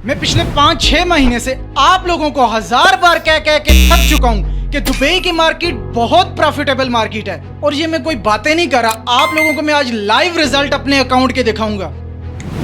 मैं पिछले 5-6 महीने से आप लोगों को 1000 बार कह कह के थक चुका हूं कि दुबई की मार्केट बहुत प्रॉफिटेबल मार्केट है। और ये मैं कोई बातें नहीं कर रहा, आप लोगों को मैं आज लाइव रिजल्ट अपने अकाउंट के दिखाऊंगा।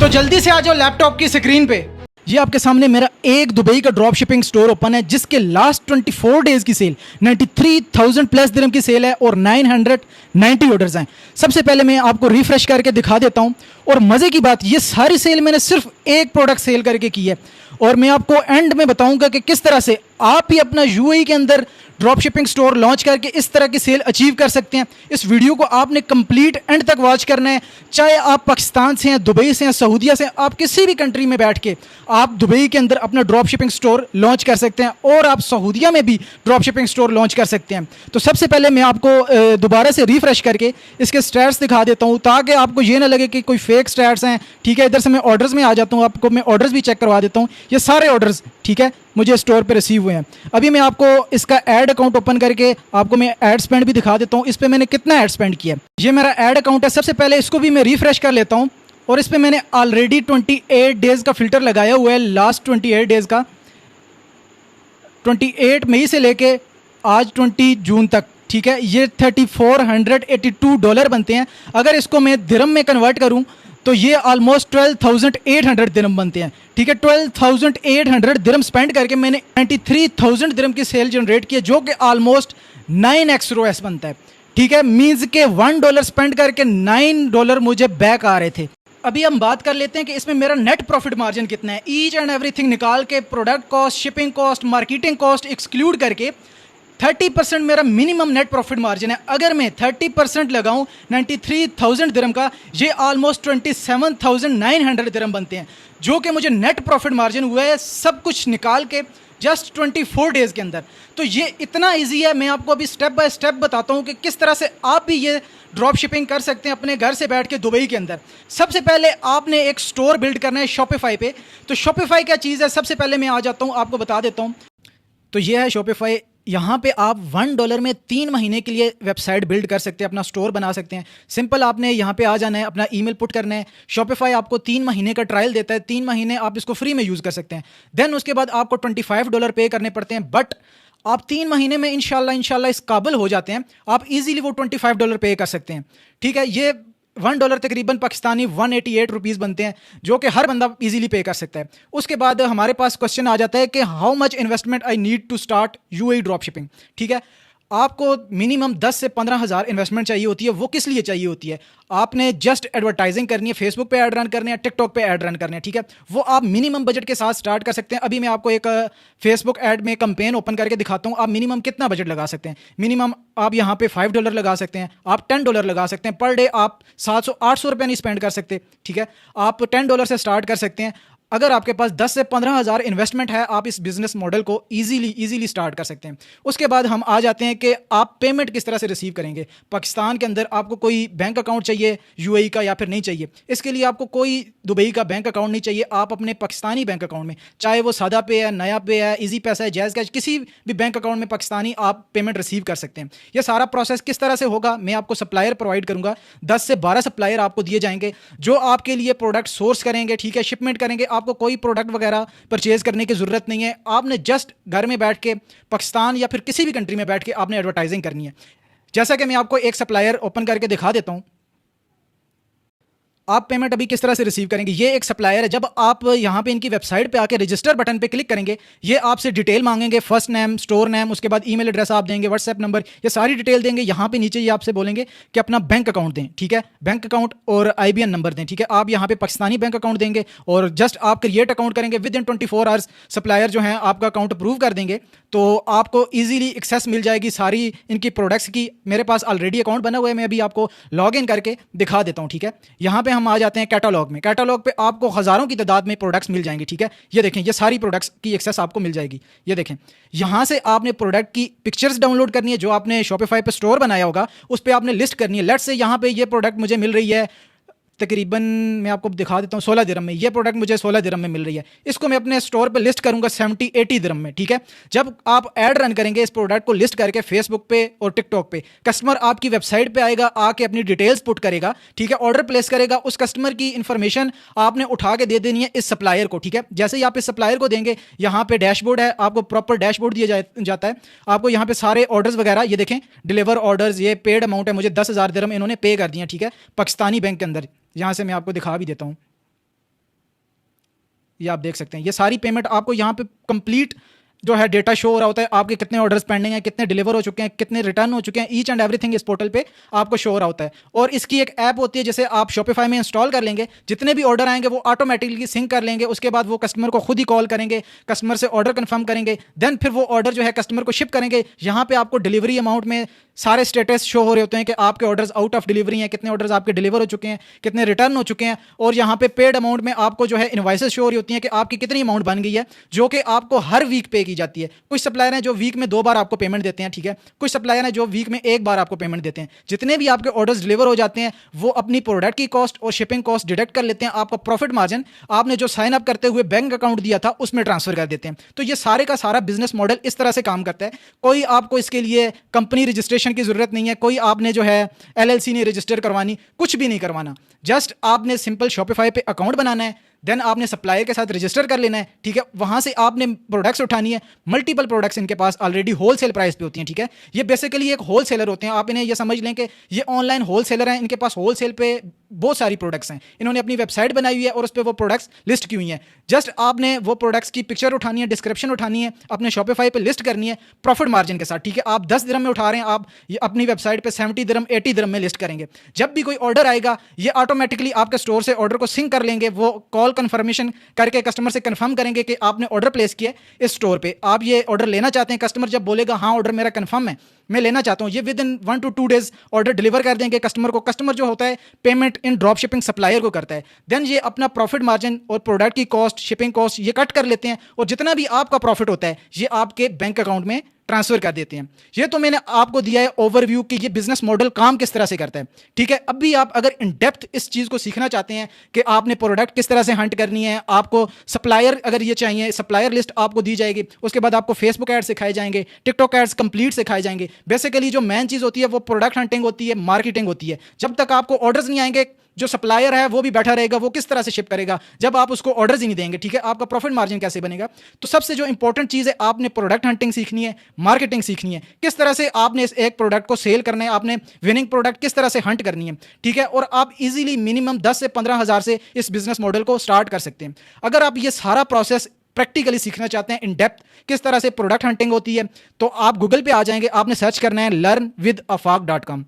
तो जल्दी से आ जाओ लैपटॉप की स्क्रीन पे। ये आपके सामने मेरा एक दुबई का ड्रॉप शिपिंग स्टोर ओपन है जिसके लास्ट 24 डेज की सेल 93,000 प्लस दिरहम की सेल है और 990 ऑर्डर्स हैं। सबसे पहले मैं आपको रिफ्रेश करके दिखा देता हूं। और मजे की बात, ये सारी सेल मैंने सिर्फ एक प्रोडक्ट सेल करके की है और मैं आपको एंड में बताऊंगा कि किस तरह से आप ही अपना यूएई के अंदर ड्रॉप शिपिंग स्टोर लॉन्च करके इस तरह की सेल अचीव कर सकते हैं। इस वीडियो को आपने कंप्लीट एंड तक वॉच करना है, चाहे आप पाकिस्तान से हैं, दुबई से हैं, सऊदीया से हैं, आप किसी भी कंट्री में बैठ के आप दुबई के अंदर अपना ड्रॉप शिपिंग स्टोर लॉन्च कर सकते हैं और आप सऊदीया में भी ड्रॉप शिपिंग स्टोर लॉन्च कर सकते हैं। तो सबसे पहले मैं आपको दोबारा से रिफ्रेश करके इसके स्टैट्स दिखा देता हूँ ताकि आपको ये ना लगे कि कोई फेक स्टैट्स हैं। ठीक है, इधर से मैं ऑर्डर्स में आ जाता हूँ, आपको मैं ऑर्डर्स भी चेक करवा देता हूँ। ये सारे ऑर्डर्स ठीक है मुझे स्टोर पे रिसीव हुए हैं। अभी मैं आपको इसका ऐड अकाउंट ओपन करके आपको मैं ऐड स्पेंड भी दिखा देता हूँ, इस पे मैंने कितना ऐड स्पेंड किया है। ये मेरा ऐड अकाउंट है। सबसे पहले इसको भी मैं रिफ्रेश कर लेता हूँ और इस पे मैंने ऑलरेडी 28 डेज का फिल्टर लगाया हुआ है। लास्ट 28 डेज का 28 मई से लेके आज 20 जून तक, ठीक है, ये $3482 बनते हैं। अगर इसको मैं दिरहम में कन्वर्ट करूं तो ये ऑलमोस्ट 12,800 दिरहम बनते हैं। ठीक है, 12,800 दिरहम स्पेंड करके मैंने 93,000 दिरहम की सेल जनरेट की है, जो कि ऑलमोस्ट 9x ROAS बनता है। ठीक है, मीन्स के $1 स्पेंड करके $9 मुझे बैक आ रहे थे। अभी हम बात कर लेते हैं कि इसमें मेरा नेट प्रॉफिट मार्जिन कितना है। ईच एंड एवरीथिंग निकाल के, product cost, shipping cost, marketing cost exclude करके 30% मेरा मिनिमम नेट प्रॉफिट मार्जिन है। अगर मैं 30% लगाऊं 93,000 दिरहम का, ये ऑलमोस्ट 27,900 दिरहम बनते हैं, जो कि मुझे नेट प्रॉफिट मार्जिन हुआ है सब कुछ निकाल के जस्ट 24 डेज़ के अंदर। तो ये इतना इजी है। मैं आपको अभी स्टेप बाय स्टेप बताता हूँ कि किस तरह से आप भी ये ड्रॉप शिपिंग कर सकते हैं अपने घर से बैठ के दुबई के अंदर। सबसे पहले आपने एक स्टोर बिल्ड करना है शॉपिफाई पे। तो शॉपिफाई क्या चीज़ है, सबसे पहले मैं आ जाता हूँ, आपको बता देता हूँ। तो ये है शॉपिफाई। यहाँ पे आप $1 में 3 महीने के लिए वेबसाइट बिल्ड कर सकते हैं, अपना स्टोर बना सकते हैं। सिंपल आपने यहाँ पे आ जाना है, अपना ईमेल पुट करना है। शॉपिफाई आपको 3 महीने का ट्रायल देता है, 3 महीने आप इसको फ्री में यूज़ कर सकते हैं। देन उसके बाद आपको $25 पे करने पड़ते हैं, बट आप 3 महीने में इंशाल्लाह इस काबिल हो जाते हैं, आप इजीली वो $25 पे कर सकते हैं। ठीक है, ये $1 तकरीबन पाकिस्तानी 188 रुपीज़ बनते हैं, जो कि हर बंदा इजीली पे कर सकता है। उसके बाद हमारे पास क्वेश्चन आ जाता है कि how much investment I need to start UAE drop shipping. ठीक है, आपको मिनिमम 10 से 15 हज़ार इन्वेस्टमेंट चाहिए होती है। वो किस लिए चाहिए होती है, आपने जस्ट एडवर्टाइजिंग करनी है, फेसबुक पे ऐड रन करने हैं, टिकटॉक पे ऐड रन करने हैं। ठीक है, वो आप मिनिमम बजट के साथ स्टार्ट कर सकते हैं। अभी मैं आपको एक फेसबुक ऐड में कंपेन ओपन करके दिखाता हूँ। आप मिनिमम कितना बजट लगा सकते हैं। मिनिमम आप यहाँ पे $5 लगा सकते हैं, आप $10 लगा सकते हैं। पर डे आप 700-800 रुपये नहीं स्पेंड कर सकते। ठीक है, आप $10 से स्टार्ट कर सकते हैं। अगर आपके पास 10 से 15 हज़ार इन्वेस्टमेंट है, आप इस बिजनेस मॉडल को इजीली स्टार्ट कर सकते हैं। उसके बाद हम आ जाते हैं कि आप पेमेंट किस तरह से रिसीव करेंगे। पाकिस्तान के अंदर आपको कोई बैंक अकाउंट चाहिए यूएई का या फिर नहीं चाहिए। इसके लिए आपको कोई दुबई का बैंक अकाउंट नहीं चाहिए। आप अपने पाकिस्तानी बैंक अकाउंट में, चाहे वो सादा पे है, नया पे है, ईजी पैसा है, जैज़ कैश, किसी भी बैंक अकाउंट में पाकिस्तानी आप पेमेंट रिसीव कर सकते हैं। यह सारा प्रोसेस किस तरह से होगा, मैं आपको सप्लायर प्रोवाइड करूँगा। 10 से 12 सप्लायर आपको दिए जाएंगे जो आपके लिए प्रोडक्ट सोर्स करेंगे। ठीक है, शिपमेंट करेंगे। आपको कोई प्रोडक्ट वगैरह परचेज करने की ज़रूरत नहीं है। आपने जस्ट घर में बैठ के पाकिस्तान या फिर किसी भी कंट्री में बैठ के आपने एडवर्टाइजिंग करनी है। जैसा कि मैं आपको एक सप्लायर ओपन करके दिखा देता हूं। आप पेमेंट अभी किस तरह से रिसीव करेंगे। ये एक सप्लायर है। जब आप यहाँ पे इनकी वेबसाइट पे आके रजिस्टर बटन पे क्लिक करेंगे, ये आपसे डिटेल मांगेंगे, फर्स्ट नेम, स्टोर नेम, उसके बाद ईमेल एड्रेस आप देंगे, व्हाट्सएप नंबर, ये सारी डिटेल देंगे। यहाँ पे नीचे ये आपसे बोलेंगे कि अपना बैंक अकाउंट दें। ठीक है, बैंक अकाउंट और IBN नंबर दें। ठीक है, आप यहाँ पे पाकिस्तानी बैंक अकाउंट देंगे और जस्ट आप क्रिएट अकाउंट करेंगे। विद इन 24 आवर्स सप्लायर जो है आपका अकाउंट अप्रूव कर देंगे, तो आपको ईजिली एक्सेस मिल जाएगी सारी इनकी प्रोडक्ट्स की। मेरे पास ऑलरेडी अकाउंट बना हुआ है, मैं अभी आपको लॉग इन करके दिखा देता हूँ। ठीक है, यहाँ पे हम आ जाते हैं कैटलॉग में। कैटलॉग पे आपको हज़ारों की तादाद में प्रोडक्ट्स मिल जाएंगे। ठीक है, ये देखें, ये सारी प्रोडक्ट्स की एक्सेस आपको मिल जाएगी। ये देखें, यहाँ से आपने प्रोडक्ट की पिक्चर्स डाउनलोड करनी है, जो आपने शॉपिफाई पे स्टोर बनाया होगा उस पर आपने लिस्ट करनी है। लेट्स से यहाँ पे ये प्रोडक्ट मुझे मिल रही है तकरीबन मैं आपको दिखा देता हूँ 16 दिरहम में, ये प्रोडक्ट मुझे 16 दिरहम में मिल रही है। इसको मैं अपने स्टोर पे लिस्ट करूँगा 70-80 दिरहम में, ठीक है। जब आप ऐड रन करेंगे इस प्रोडक्ट को लिस्ट करके फेसबुक पे और टिकटॉक पे, कस्टमर आपकी वेबसाइट पे आएगा, आके अपनी डिटेल्स पुट करेगा, ठीक है, ऑर्डर प्लेस करेगा। उस कस्टमर की इन्फॉर्मेशन आपने उठा के दे देनी है इस सप्लायर को, ठीक है। जैसे ही आप इस सप्लायर को देंगे, यहाँ पे डैशबोर्ड है, आपको प्रॉपर डैशबोर्ड दिया जाता है। आपको यहाँ पे सारे ऑर्डर्स वगैरह, ये देखें डिलीवर ऑर्डर्स, ये पेड अमाउंट है, मुझे 10,000 दिरहम इन्होंने पे कर दिया, ठीक है, पाकिस्तानी बैंक के अंदर। यहाँ से मैं आपको दिखा भी देता हूँ, ये आप देख सकते हैं, ये सारी पेमेंट आपको यहाँ पे कंप्लीट जो है डेटा शो हो रहा होता है, आपके कितने ऑर्डर्स पेंडिंग हैं, कितने डिलीवर हो चुके हैं, कितने रिटर्न हो चुके हैं, ईच एंड एवरीथिंग इस पोर्टल पे आपको शो हो रहा होता है। और इसकी एक ऐप होती है, जिसे आप शॉपिफाई में इंस्टॉल कर लेंगे, जितने भी ऑर्डर आएंगे वो ऑटोमेटिकली सिंक कर लेंगे। उसके बाद वो कस्टमर को खुद ही कॉल करेंगे, कस्टमर से ऑर्डर कंफर्म करेंगे, देन फिर वो ऑर्डर जो है कस्टमर को शिप करेंगे। यहाँ पे आपको डिलीवरी अमाउंट में सारे स्टेटस शो हो रहे होते हैं कि आपके ऑर्डर्स आउट ऑफ डिलीवरी हैं, कितने ऑर्डर्स आपके डिलीवर हो चुके हैं, कितने रिटर्न हो चुके हैं। और यहाँ पे पेड अमाउंट में आपको जो है इनवॉइसेस शो हो रही होती हैं कि आपकी कितनी अमाउंट बन गई है, जो कि आपको हर वीक पे की जाती है। कुछ सप्लायर हैं जो वीक में 2 बार आपको पेमेंट देते हैं, ठीक है। कुछ सप्लायर हैं जो वीक में 1 बार आपको पेमेंट देते हैं। जितने भी आपके ऑर्डर्स डिलीवर हो जाते हैं वो अपनी प्रोडक्ट की कॉस्ट और शिपिंग कॉस्ट डिडक्ट कर लेते हैं। आपका प्रॉफिट मार्जिन आपने जो साइन अप करते हुए बैंक अकाउंट दिया था उसमें ट्रांसफर कर देते हैं। तो ये सारे का सारा बिजनेस मॉडल इस तरह से काम करता है। कोई आपको इसके लिए कंपनी रजिस्ट्रेशन की जरूरत नहीं है, कोई आपने जो है LLC नहीं रजिस्टर करवानी, कुछ भी नहीं करवाना। जस्ट आपने सिंपल शॉपिफाई पे अकाउंट बनाना है, देन आपने सप्लायर के साथ रजिस्टर कर लेना है, ठीक है। वहां से आपने प्रोडक्ट्स उठानी है, मल्टीपल प्रोडक्ट्स इनके पास ऑलरेडी होलसेल प्राइस पे होती हैं, ठीक है। ये बेसिकली एक होलसेलर होते हैं, आप इन्हें ये समझ लें कि ये ऑनलाइन होलसेलर हैं। इनके पास होलसेल पे बहुत सारी प्रोडक्ट्स हैं, इन्होंने अपनी वेबसाइट बनाई हुई है और उस पर वो प्रोडक्ट्स लिस्ट की हुई हैं। जस्ट आपने वो प्रोडक्ट्स की पिक्चर उठानी है, डिस्क्रिप्शन उठानी है, अपने शॉपिफाई पे लिस्ट करनी है प्रॉफिट मार्जिन के साथ, ठीक है। आप 10 दिरहम में उठा रहे हैं, आप ये अपनी वेबसाइट पे 70 दिरहम 80 दिरहम में लिस्ट करेंगे। जब भी कोई ऑर्डर आएगा ये ऑटोमेटिकली आपके स्टोर से ऑर्डर को सिंक कर लेंगे। वो कॉल कन्फर्मेशन करके कस्टमर से कंफर्म करेंगे कि आपने ऑर्डर प्लेस किया इस स्टोर पे, आप ये ऑर्डर लेना चाहते हैं। कस्टमर जब बोलेगा हाँ ऑर्डर मेरा कंफर्म है, मैं लेना चाहता हूँ, ये with in 1 to 2 days order deliver कर देंगे कस्टमर को। कस्टमर जो होता है payment in drop shipping supplier को करता है। देन ये अपना प्रॉफिट मार्जिन और प्रोडक्ट की कॉस्ट, शिपिंग कॉस्ट ये कट कर लेते हैं और जितना भी आपका प्रॉफिट होता है ये आपके बैंक अकाउंट में ट्रांसफर कर देते हैं। ये तो मैंने आपको दिया है ओवरव्यू कि ये बिजनेस मॉडल काम किस तरह से करता है, ठीक है। अब भी आप अगर इन डेप्थ इस चीज़ को सीखना चाहते हैं कि आपने प्रोडक्ट किस तरह से हंट करनी है, आपको सप्लायर अगर ये चाहिए, सप्लायर लिस्ट आपको दी जाएगी। उसके बाद आपको फेसबुक एड्स सिखाए जाएंगे, टिकटॉक एड्स कंप्लीट सिखाए जाएंगे। बेसिकली जो मेन चीज़ होती है वो प्रोडक्ट हंटिंग होती है, मार्केटिंग होती है। जब तक आपको ऑर्डर्स नहीं आएंगे जो सप्लायर है वो भी बैठा रहेगा, वो किस तरह से शिप करेगा जब आप उसको ऑर्डर्स ही नहीं देंगे, ठीक है। आपका प्रॉफिट मार्जिन कैसे बनेगा? तो सबसे जो इंपॉर्टेंट चीज़ है, आपने प्रोडक्ट हंटिंग सीखनी है, मार्केटिंग सीखनी है, किस तरह से आपने इस एक प्रोडक्ट को सेल करना है, आपने विनिंग प्रोडक्ट किस तरह से हंट करनी है, ठीक है। और आप इजीली मिनिमम 10 से 15 हज़ार से इस बिजनेस मॉडल को स्टार्ट कर सकते हैं। अगर आप ये सारा प्रोसेस प्रैक्टिकली सीखना चाहते हैं, इन डेप्थ किस तरह से प्रोडक्ट हंटिंग होती है, तो आप गूगल पे आ जाएंगे, आपने सर्च करना है learnwithafaq.com।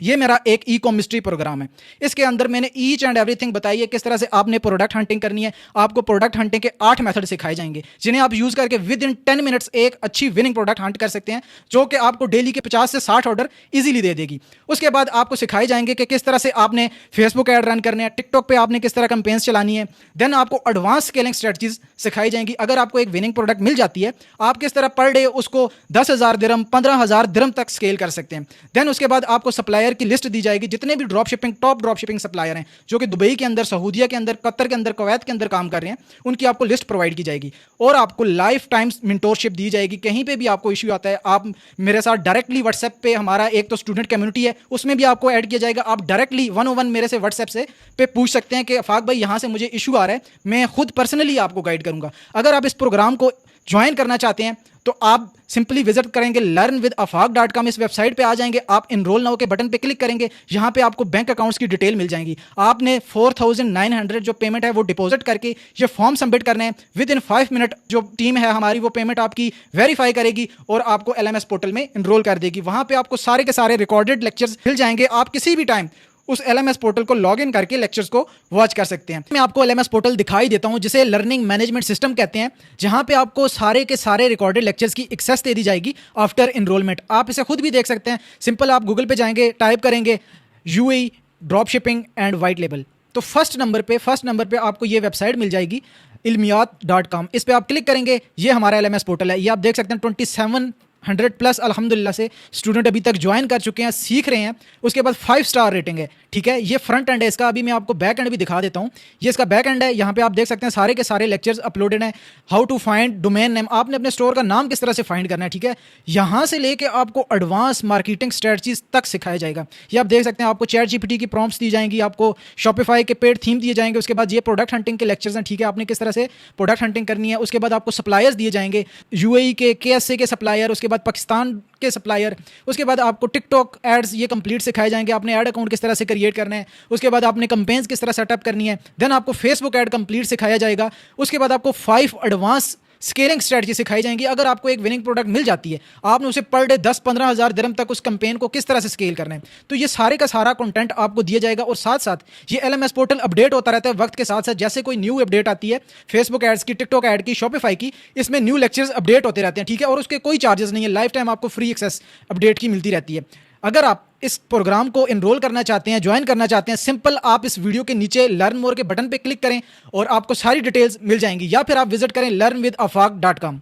ये मेरा एक ई-कॉमिस्ट्री प्रोग्राम है। इसके अंदर मैंने ईच एंड एवरीथिंग बताई है, किस तरह से आपने प्रोडक्ट हंटिंग करनी है। आपको प्रोडक्ट हंटिंग के 8 मेथड सिखाए जाएंगे, जिन्हें आप यूज़ करके विद इन 10 मिनट्स एक अच्छी विनिंग प्रोडक्ट हंट कर सकते हैं, जो कि आपको डेली के 50 से 60 ऑर्डर इजीली दे देगी। उसके बाद आपको सिखाए जाएंगे कि किस तरह से आपने फेसबुक ऐड रन करने हैं, टिकटॉक पे आपने किस तरह कैंपेन्स चलानी है। देन आपको एडवांस स्केलिंग स्ट्रेटजीज सिखाई जाएंगी। अगर आपको एक विनिंग प्रोडक्ट मिल जाती है, आप किस तरह पर डे उसको 10,000 दिरहम 15,000 दिरहम तक स्केल कर सकते हैं। देन उसके बाद आपको सप्लायर की लिस्ट दी जाएगी, जितने भी drop shipping top drop shipping supplier हैं जो कि दुबई के अंदर, सऊदीया के अंदर, कतर के अंदर, कुवैत के अंदर काम कर रहे हैं, उनकी आपको लिस्ट प्रोवाइड की जाएगी और आपको लाइफ टाइम मेंटोरशिप दी जाएगी। कहीं पे भी आपको इशू आता है, आप मेरे साथ डायरेक्टली व्हाट्सएप पे, हमारा एक तो स्टूडेंट कम्युनिटी है उसमें भी आपको ऐड किया जाएगा। आप डायरेक्टली 101 मेरे से व्हाट्सएप से पे पूछ सकते हैं कि अफाक भाई यहाँ से मुझे इशू आ रहा है, मैं खुद पर्सनली आपको गाइड करूँगा। अगर आप इस प्रोग्राम को ज्वाइन करना चाहते हैं तो आप सिंपली विजिट करेंगे learnwithafaq.com। इस वेबसाइट पे आ जाएंगे, आप इनरोल नाउ के बटन पे क्लिक करेंगे, यहाँ पे आपको बैंक अकाउंट्स की डिटेल मिल जाएंगी। आपने 4,900 जो पेमेंट है वो डिपॉजिट करके ये फॉर्म सबमिट करना है। विद इन 5 मिनट जो टीम है हमारी वो पेमेंट आपकी वेरीफाई करेगी और आपको LMS पोर्टल में इनरोल कर देगी। वहाँ पे आपको सारे के सारे रिकॉर्डेड लेक्चर्स मिल जाएंगे। आप किसी भी टाइम उस LMS पोर्टल को लॉग इन करके लेक्चर्स को वॉच कर सकते हैं। मैं आपको LMS पोर्टल दिखाई देता हूं, जिसे लर्निंग मैनेजमेंट सिस्टम कहते हैं, जहां पे आपको सारे के सारे रिकॉर्डेड लेक्चर्स की एक्सेस दे दी जाएगी आफ्टर इनरोलमेंट। आप इसे खुद भी देख सकते हैं। सिंपल आप गूगल पे जाएंगे, टाइप करेंगे UAE drop shipping and white label, तो फर्स्ट नंबर पे आपको ये वेबसाइट मिल जाएगी ilmiyat.com। इस पर आप क्लिक करेंगे, ये हमारा LMS पोर्टल है। ये आप देख सकते हैं 100+ अल्हम्दुलिल्लाह से स्टूडेंट अभी तक ज्वाइन कर चुके हैं, सीख रहे हैं। उसके बाद 5 स्टार रेटिंग है, ठीक है। ये फ्रंट एंड है इसका, अभी मैं आपको बैक एंड भी दिखा देता हूँ। ये इसका बैक एंड है, यहाँ पे आप देख सकते हैं सारे के सारे लेक्चर्स अपलोडेड हैं। How to find domain name, आपने अपने स्टोर का नाम किस तरह से फाइंड करना है, ठीक है। यहाँ से लेके आपको एडवांस मार्केटिंग स्ट्रेटजीज तक सिखाया जाएगा। ये आप देख सकते हैं, आपको चैट जीपीटी की प्रॉम्प्ट्स दी जाएंगी, आपको शॉपिफाई के पेड थीम दिए जाएंगे। उसके बाद ये प्रोडक्ट हंटिंग के लेक्चर्स हैं, ठीक है, आपने किस तरह से प्रोडक्ट हंटिंग करनी है। उसके बाद आपको सप्लायर्स दिए जाएंगे, यूएई के, केएसए के सप्लायर, उसके बाद पाकिस्तान के सप्लायर। उसके बाद आपको टिकटॉक एड्स ये कंप्लीट सिखाए जाएंगे, आपने ऐड अकाउंट किस तरह से क्रिएट करना है। उसके बाद आपने कंपेन्स किस तरह सेटअप करनी है। देन आपको फेसबुक ऐड कंप्लीट सिखाया जाएगा। उसके बाद आपको 5 एडवांस स्केलिंग स्ट्रेटजी सिखाई जाएंगी। अगर आपको एक विनिंग प्रोडक्ट मिल जाती है, आपने उसे पर डे 10-15 हज़ार दिरहम तक उस कैंपेन को किस तरह से स्केल करना है। तो ये सारे का सारा कंटेंट आपको दिया जाएगा। और साथ साथ ये एलएमएस पोर्टल अपडेट होता रहता है वक्त के साथ साथ। जैसे कोई न्यू अपडेट आती है फेसबुक एड्स की, टिकटॉक ऐड की, शॉपिफाई की, इसमें न्यू लेक्चर्स अपडेट होते रहते हैं, ठीक है। और उसके कोई चार्जेस नहीं है, लाइफ टाइम आपको फ्री एक्सेस अपडेट की मिलती रहती है। अगर आप इस प्रोग्राम को इनरोल करना चाहते हैं, ज्वाइन करना चाहते हैं, सिंपल आप इस वीडियो के नीचे लर्न मोर के बटन पे क्लिक करें और आपको सारी डिटेल्स मिल जाएंगी। या फिर आप विजिट करें learnwithafaaq.com।